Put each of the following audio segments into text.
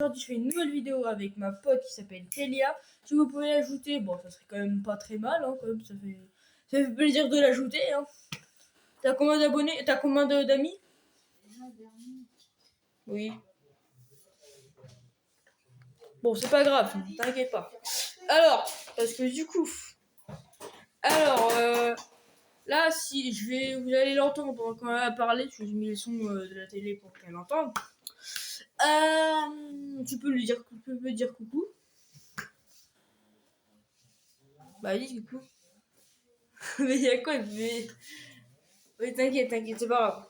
Aujourd'hui, je fais une nouvelle vidéo avec ma pote qui s'appelle Kélia. Si vous pouvez l'ajouter, bon, ça serait quand même pas très mal, hein, quand même, ça fait plaisir de l'ajouter. Hein. T'as combien d'abonnés? T'as combien d'amis? Oui. Bon, c'est pas grave, t'inquiète pas. Alors, parce que du coup, là, si vous allez l'entendre quand elle va parler, parce que j'ai mis le son de la télé pour qu'elle l'entende. Tu peux lui dire coucou. Bah, dis coucou. Mais il y a quoi mais t'inquiète, c'est pas grave.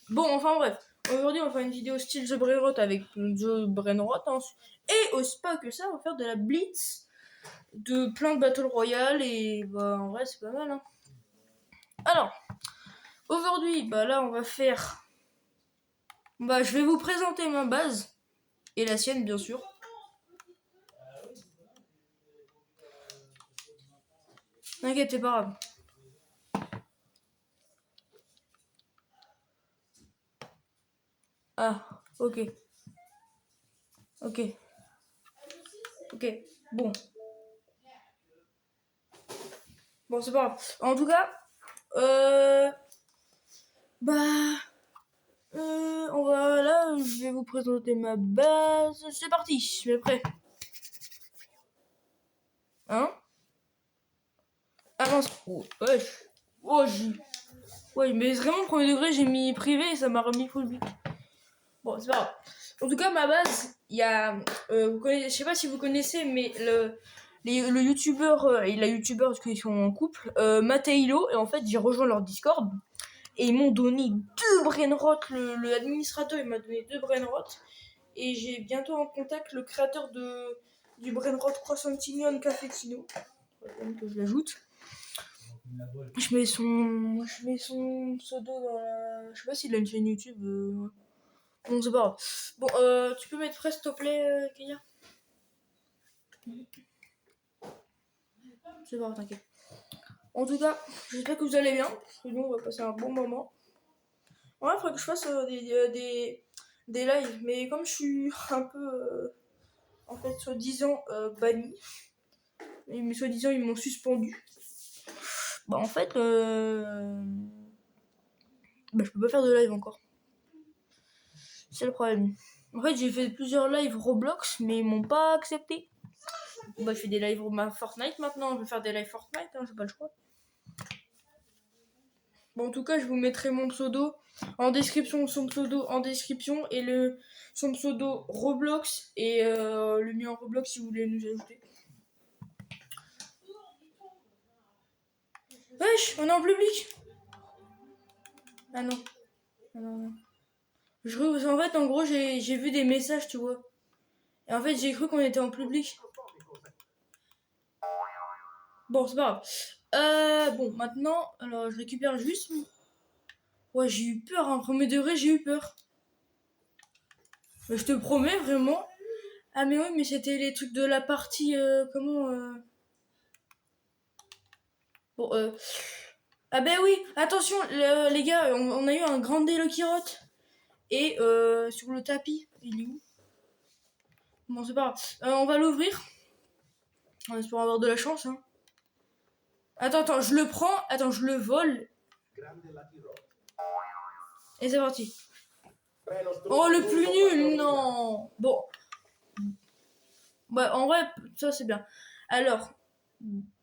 Bon, enfin bref. Aujourd'hui, on va faire une vidéo style The Brainrot avec The Brainrot. Hein. Et aussi pas que ça, on va faire de la blitz, de plein de Battle Royale. Et bah, en vrai, c'est pas mal. Hein. Alors, aujourd'hui, bah là, on va faire... Bah, je vais vous présenter ma base. Et la sienne, bien sûr. T'inquiète, c'est pas grave. Ah, ok. Ok. Ok, bon. Bon, c'est pas grave. En tout cas, on va là, je vais vous présenter ma base. C'est parti, je suis prêt. Hein? Avance. Oh, wesh. Oh, ouais, mais vraiment, premier degré, j'ai mis privé et ça m'a remis full but. Bon, c'est pas grave. En tout cas, ma base, il y a. Je sais pas si vous connaissez, mais le youtubeur et la youtubeur, parce qu'ils sont en couple, Mathéilo, et en fait, j'ai rejoint leur Discord. Et ils m'ont donné 2 brainrot. L'administrateur, il m'a donné 2 brainrot. Et j'ai bientôt en contact le créateur du brainrot Croissantinion Cafetino. Que je l'ajoute. Je mets son pseudo dans la... Je sais pas s'il a une chaîne YouTube. Bon, c'est pas grave. Bon, tu peux mettre prêt, s'il te plaît, Kélia? C'est pas grave, t'inquiète. En tout cas, j'espère que vous allez bien. Parce que nous, on va passer un bon moment. Ouais, il faudrait que je fasse des lives. Mais comme je suis un peu, en fait, soi-disant banni, mais soi-disant, ils m'ont suspendu. Bah, en fait, je peux pas faire de live encore. C'est le problème. En fait, j'ai fait plusieurs lives Roblox, mais ils m'ont pas accepté. Bah, je fais des lives Fortnite maintenant. Je vais faire des lives Fortnite, hein, j'ai pas le choix. Bon, en tout cas, je vous mettrai mon pseudo en description, son pseudo en description, et son pseudo Roblox, et le mien Roblox si vous voulez nous ajouter. Wesh, on est en public. Ah non. Ah non, non. En fait, en gros, j'ai vu des messages, tu vois. Et en fait, j'ai cru qu'on était en public. Bon, c'est pas grave. Bon, maintenant, alors je récupère juste. Ouais, j'ai eu peur, hein. Premier degré, j'ai eu peur. Mais je te promets, vraiment. Ah, mais oui, mais c'était les trucs de la partie. Bon, Ah, ben oui, attention, les gars, on a eu un grand Lucky Rot. Et sur le tapis, il est où? Bon, c'est pas grave. On va l'ouvrir. On espère avoir de la chance, hein. Attends, je le prends. Attends, je le vole. Et c'est parti. Oh, le plus nul, non. Bon. Bah, en vrai, ça c'est bien. Alors,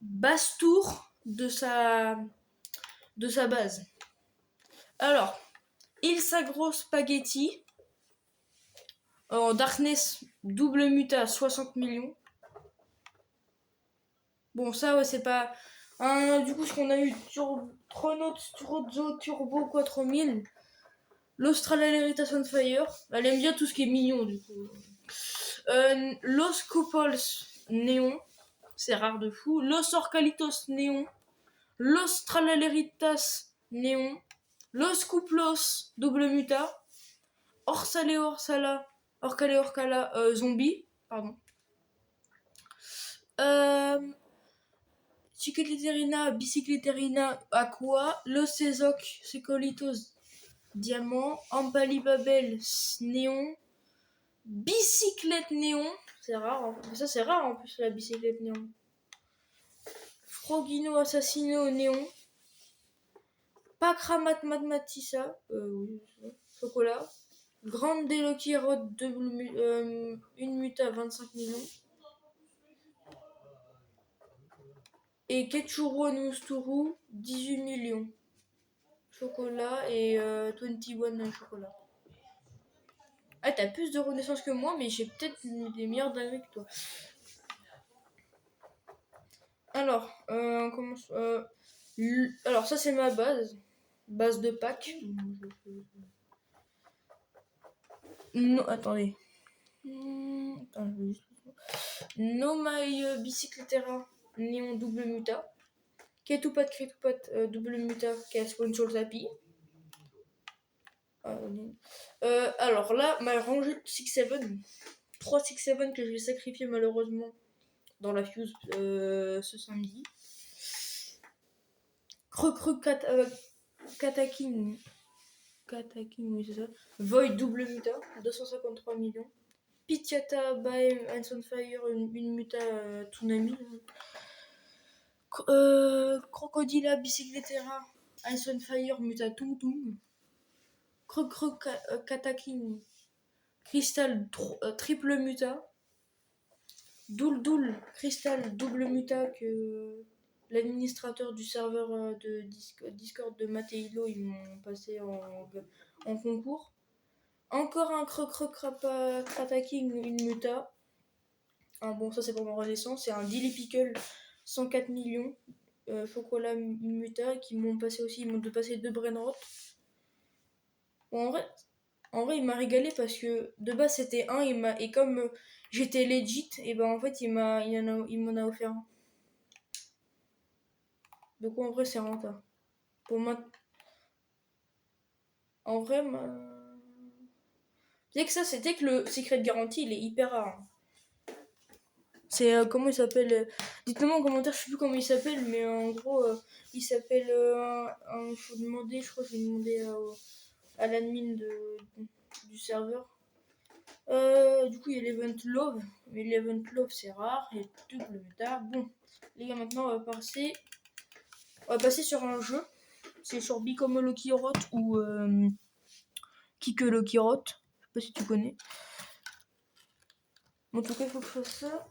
basse tour de sa base. Alors, il s'agro spaghetti. En Darkness, double muta, 60 millions. Bon, ça, ouais, c'est pas... du coup, ce qu'on a eu, Turbo 4000. L'Australian on Fire. Elle aime bien tout ce qui est mignon, du coup. Los Couples Néon. C'est rare de fou. Los Orcalitos Néon. Los Traleritas Néon. Los Couplos Double Muta. Orsale Orsala. Orcale Orcala Zombie. Pardon. Cicleterina, Bicicleterina Aqua. Los Sezoc Secolitos Diamant. Ampalibabel Néon. Bicyclette néon. C'est rare. Hein. Ça, c'est rare en plus, la bicyclette néon. Frogino Assassino néon. Pacramat Matmatissa. Oui, chocolat. Grande Lucky Road 1 muta 25 millions. Et Ketchuro Nousturu 18 millions. Chocolat et 21 chocolat. Ah, t'as plus de renaissance que moi, mais j'ai peut-être des meilleurs dingueries que toi. Alors, on commence. Alors, ça, c'est ma base. Base de pack. Non, attendez. Attends, je vais juste... No My Bicycletera Néon double muta. Ketupat double muta Cascon sur le tapis. Alors là, ma rangée de 6-7. 3 6-7 que je vais sacrifier malheureusement dans la fuse ce samedi. Kataking. Kataking, oui, c'est ça. Void double muta, 253 millions. Pitiata by Ice on Fire, une muta Tsunami. Crocodila Bicycletera, Ice on Fire, muta Tung Tung. Kataking, Crystal triple muta. Doul Crystal double muta que l'administrateur du serveur de Discord de Mateilo ils m'ont passé en concours. Encore un Krataking une muta. Ah bon, ça c'est pour mon renaissance. C'est un Dilly Pickle 104 millions. Chocolat une muta qui m'ont passé aussi. Ils m'ont passé 2 Brainrot. Bon, en vrai, il m'a régalé parce que de base c'était un. Et comme j'étais legit, et ben en fait il m'en a offert un. Donc en vrai c'est rentable. Pour moi, en vrai, c'est que ça, c'était que le secret de garantie, il est hyper rare. C'est comment il s'appelle dites-le moi en commentaire, je sais plus comment il s'appelle, mais en gros, il s'appelle. Il faut demander, je crois que je vais demander à l'admin du serveur. Du coup, il y a l'event Love, mais l'event Love c'est rare, et double méta. Bon, les gars, maintenant on va passer sur un jeu. C'est sur Become Lucky Rot ou Kick Lucky Rot. Je sais pas si tu connais. En tout cas, il faut que je fasse ça.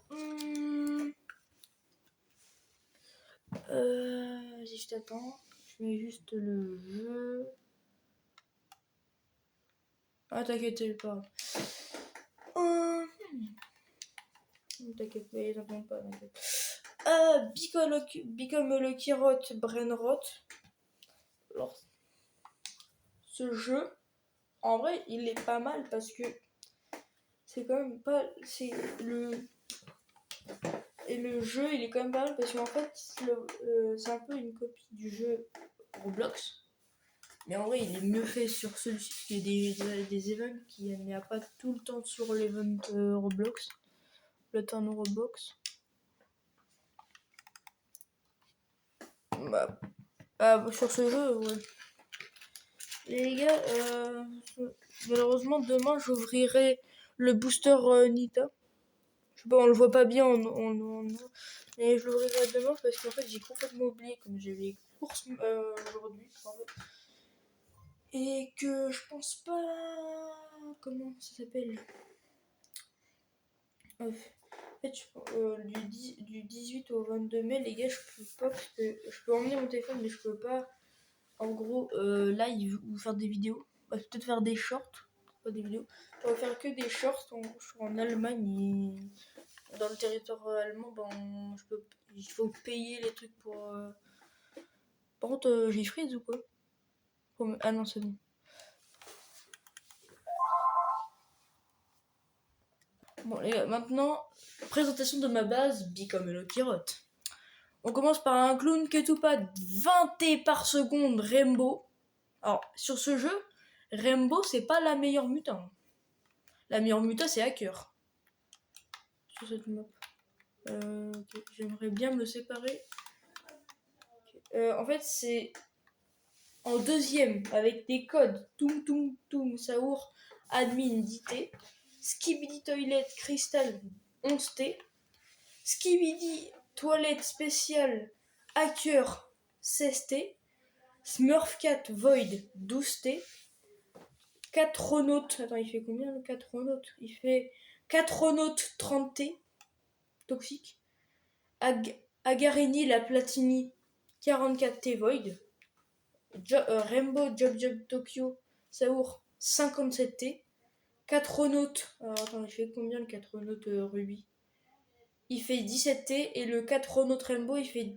Vas-y, je t'attends. Je mets juste le jeu. Ah, t'inquiète pas. T'inquiète pas, ils n'entendent pas. Become Lucky Rot, Brainrot. Alors, ce jeu, en vrai, il est pas mal parce que c'est quand même pas. C'est le. Et le jeu, il est quand même pas mal parce qu'en fait, c'est un peu une copie du jeu Roblox. Mais en vrai, il est mieux fait sur celui-ci parce qu'il y a des events qu'il n'y a pas tout le temps sur l'event Roblox. Le temps Roblox. Sur ce jeu, ouais. Les gars, malheureusement, demain, j'ouvrirai le booster Nita. Je sais pas, on le voit pas bien, mais je l'ouvrirai demain parce qu'en fait, j'ai complètement oublié comme j'ai les courses aujourd'hui. En fait. Et que je pense pas. Comment ça s'appelle? En fait, du 18 au 22 mai, les gars, je peux pas parce que je peux emmener mon téléphone, mais je peux pas. En gros, live ou faire des vidéos. Peut-être faire des shorts, pas des vidéos. On va faire que des shorts. En gros, je suis en Allemagne et dans le territoire allemand, il faut payer les trucs pour. Par contre, j'ai freeze ou quoi? Ah non, c'est bon. Bon, les gars, maintenant, présentation de ma base, Become Lucky Rot. On commence par un clown Ketupat 20 par seconde Rainbow. Alors, sur ce jeu, Rainbow, c'est pas la meilleure muta. La meilleure muta, c'est Hacker. Sur cette map. Okay. J'aimerais bien me le séparer. Okay. En fait, c'est en deuxième, avec des codes Tung Tung Tung Saour, admin d'IT. Skibidi Toilet Crystal 11T, Skibidi Toilette Spéciale Hacker 16T, Smurf Cat Void 12T, Catronaute, attends, il fait combien le Catronaute? Il fait Catronaute 30T, toxique, Agarini la Platini 44T Void, Rainbow Job Job Tokyo Saour 57T, Catronaute, alors attends, il fait combien le Catronaute Ruby? Il fait 17T et le Catronaute Rainbow il fait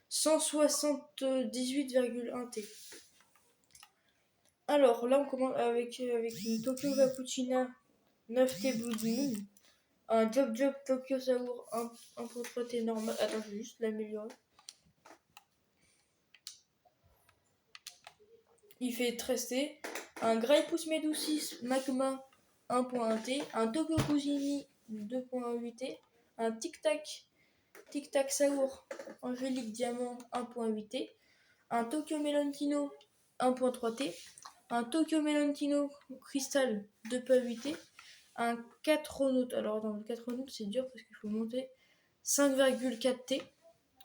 178,1T. Alors là on commence avec une Tokyo Cappuccina 9T Blue Moon, un Job Job Tokyo Saour 1.3T normal. Attends, je vais juste l'améliorer. Il fait 13T, un Greypous Medusis Magma 1.1T, un Tokyo Kuzumi 2.8T, un Tic Tac Saour Angélique Diamant 1.8T, un Tokyo Melantino 1.3T, un Tokyo Melantino Crystal 2.8T, un Catronaute. Alors dans le Catronaute c'est dur parce qu'il faut monter 5,4T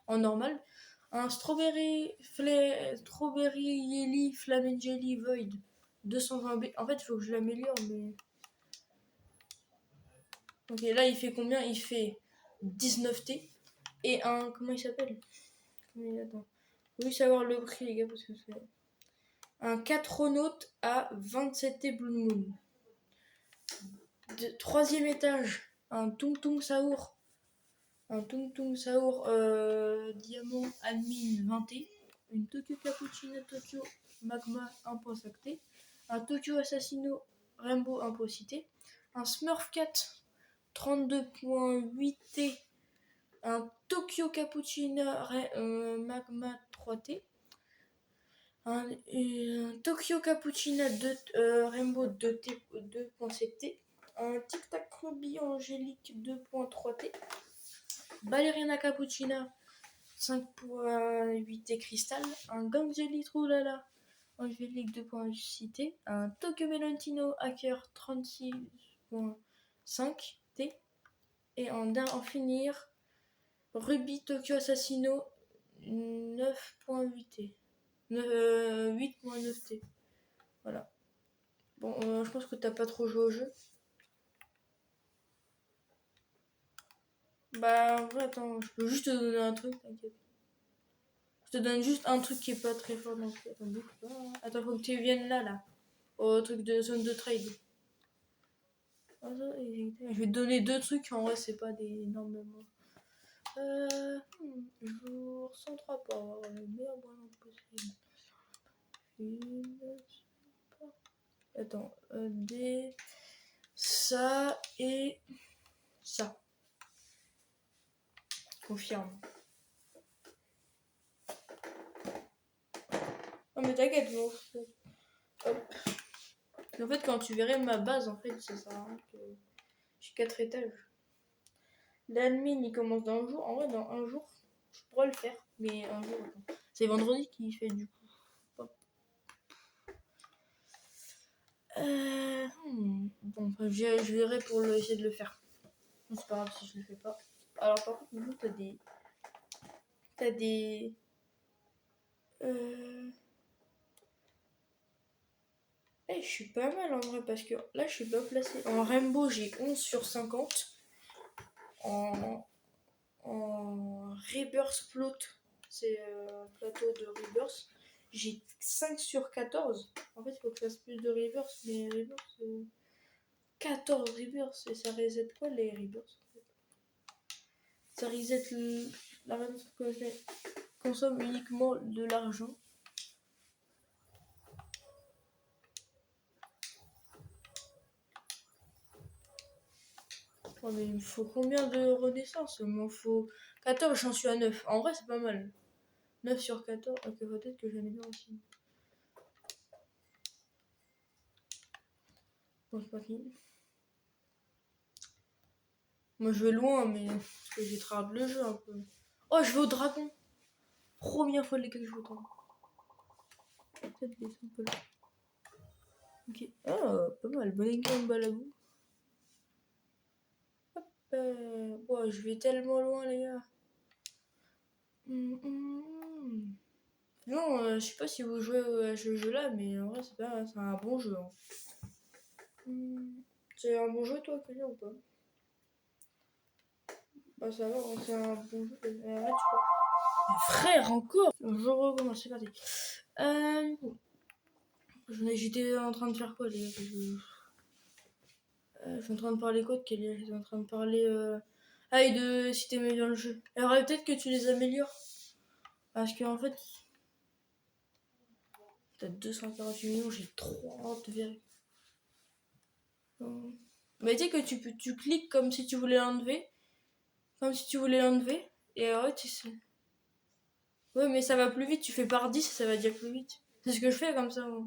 en normal, un Strawberry Jelly Flamin' Jelly Void 220B. En fait il faut que je l'améliore mais... Ok, là il fait combien? Il fait 19T. Et un... Comment il s'appelle? Attends. Oui, savoir le prix les gars parce que c'est... Un Catronaute à 27T Blue Moon. Troisième étage, un Tung Tung Saour. Un Tung Tung Saour Diamant Admin 20T. Une Tokyo Cappuccino Tokyo Magma 1.5T. Un Tokyo Assassino Rainbow 1.6T. Un Smurf Cat 32.8T. Un Tokyo Cappuccino Magma 3T. Un Tokyo Cappuccino Rainbow 2.7T. Un Tic Tac Ruby Angélique 2.3T. Ballerina Cappuccina 5.8T Cristal. Un Gang Jelly Troulala Angélique 2.6T. Un Tokyo Melantino Hacker 36.5T. Et en finir, Ruby Tokyo Assassino 9.8T. 8.9T. Voilà. Bon, je pense que t'as pas trop joué au jeu. Bah, ouais, attends, je peux juste te donner un truc, t'inquiète. Je te donne juste un truc qui est pas très fort non plus. Attends, bouge pas. Attends, faut que tu viennes là. Au truc de zone de trade. Je vais te donner deux trucs, en vrai, c'est pas des énormément. Jour 103 pour avoir le meilleur moyen possible. Attends, ça et ça. Confirme. Non mais t'inquiète, bon. Hop. En fait, quand tu verrais ma base, en fait, c'est ça. Hein, que j'ai 4 étages. L'admin, il commence dans un jour. En vrai, dans un jour, je pourrais le faire. Mais un jour, attends. C'est vendredi qu'il fait du coup. Hop. Bon, enfin, je verrai pour essayer de le faire. C'est pas grave si je le fais pas. Alors par contre, nous, t'as des... je suis pas mal en vrai parce que là, je suis pas placé. En Rainbow, j'ai 11 sur 50. En Rebirth Plot, c'est un plateau de Rebirth, j'ai 5 sur 14. En fait, il faut que je fasse plus de Rebirth, mais Rebirth, 14 Rebirth. Et ça reset quoi les Rebirth en fait? Ça reset la raison que je consomme uniquement de l'argent. Oh, mais il me faut combien de renaissance? Il m'en faut 14, j'en suis à 9. En vrai, c'est pas mal. 9 sur 14. Ok, peut-être que j'améliore aussi. Bon, c'est pas fini. Moi, je vais loin, mais parce que j'ai travaillé le jeu un peu. Oh, je vais au dragon. Première fois les gars que je vais au dragon. Peut-être laisser un peu là. Ok. Ah, pas mal. Bon income balabou. Ouais, je vais tellement loin, les gars. Non, je sais pas si vous jouez à ce jeu-là, mais en vrai, c'est un bon jeu. Hein. C'est un bon jeu, toi, Kelly, ou pas? Bah, ça va, hein, c'est un bon jeu. Arrête, tu crois. Mais frère, encore! Je recommence, c'est parti. Du coup, j'étais en train de faire quoi, les gars? Je suis en train de parler quoi de Kelly? J'étais en train de parler. Ah, et de si t'aimais bien le jeu. Alors, peut-être que tu les améliores. Parce qu'en fait, t'as 248 millions, j'ai 30, mais tu sais que tu cliques comme si tu voulais l'enlever. Comme si tu voulais l'enlever. Et ouais, tu sais. Ouais, mais ça va plus vite. Tu fais par 10 ça va déjà plus vite. C'est ce que je fais comme ça. Moi.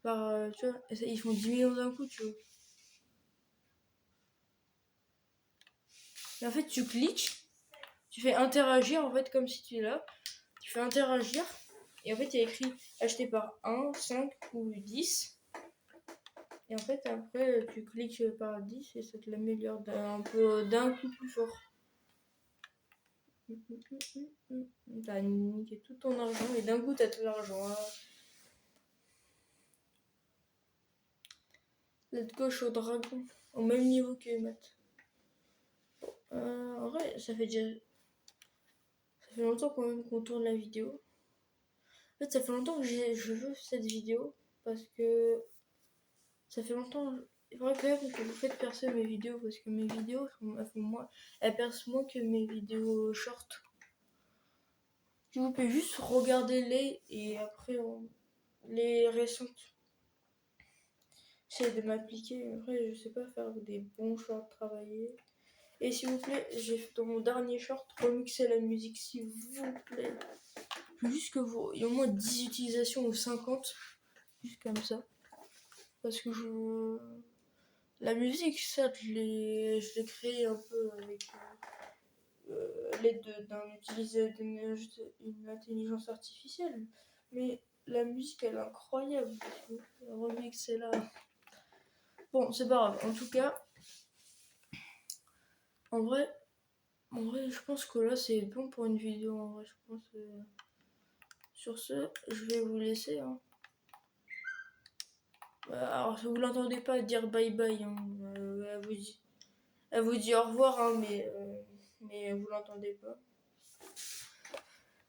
Par, tu vois, ils font 10 millions d'un coup, tu vois. Et en fait, tu cliques. Tu fais interagir, en fait, comme si tu es là. Tu fais interagir. Et en fait, il y a écrit acheter par 1, 5 ou 10. Et en fait, après, tu cliques par 10 et ça te l'améliore un peu d'un coup plus fort. T'as niqué tout ton argent et d'un coup, t'as tout l'argent. Hein. Let's go, au dragon. Au même niveau que Matt. En vrai, ça fait longtemps quand même qu'on tourne la vidéo. En fait, ça fait longtemps que je veux cette vidéo parce que ça fait longtemps. Il faudrait quand même que vous faites percer mes vidéos parce que mes vidéos elles percent moins que mes vidéos short. Si vous pouvez juste regarder les et après les récentes. J'essaie de m'appliquer. Après, je sais pas faire des bons shorts travaillés. Et s'il vous plaît, j'ai dans mon dernier short remixé la musique, s'il vous plaît. Juste que vous. Il y a au moins 10 utilisations ou 50. Juste comme ça. Parce que la musique, certes, je l'ai créée un peu avec l'aide d'une intelligence artificielle. Mais la musique, elle est incroyable. Remixer là. Bon, c'est pas grave. En tout cas, en vrai, je pense que là, c'est bon pour une vidéo. En vrai, je pense. Sur ce, je vais vous laisser. Hein. Alors, vous l'entendez pas dire bye bye. Hein. Elle vous dit au revoir, hein, mais vous l'entendez pas.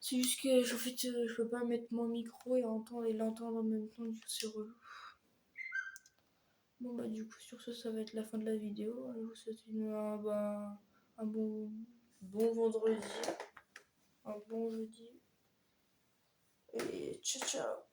C'est juste que en fait, je peux pas mettre mon micro et l'entendre en même temps, du coup, c'est relou. Bon, bah, du coup, sur ce, ça va être la fin de la vidéo. Je vous souhaite un bon vendredi, un bon jeudi. Et ciao, ciao.